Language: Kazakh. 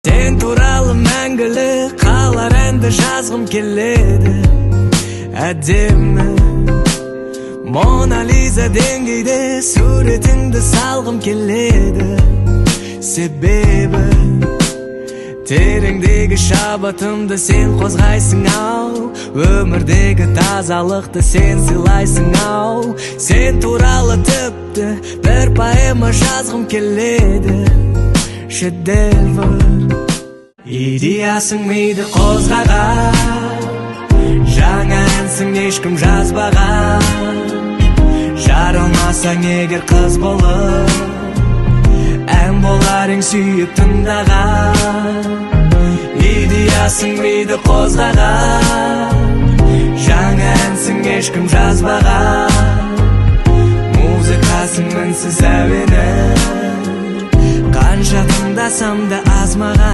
Sen туралы мәңгілік қалар әнді жазғым келеді. Әдемі Мона Лиза деңгейде суретіңді салғым келеді. Себебі тереңдегі шабытымды сен қозғайсың ау, өмірдегі тазалықты сен сыйлайсың ау. Сен туралы тіпті бір поэма жазғым келеді. Шедевр идеясың миды қозғаған, жаңа әнсің ешкім жазбаған. Жарылмасаң егер қыз болып, ән болар ең сүйіп тыңдаған. Идеясың миды қозғаған, жаңа әнсің ешкім жазбаған. Музыкасың мінсіз әуені, қанша тыңдасам да аз маған.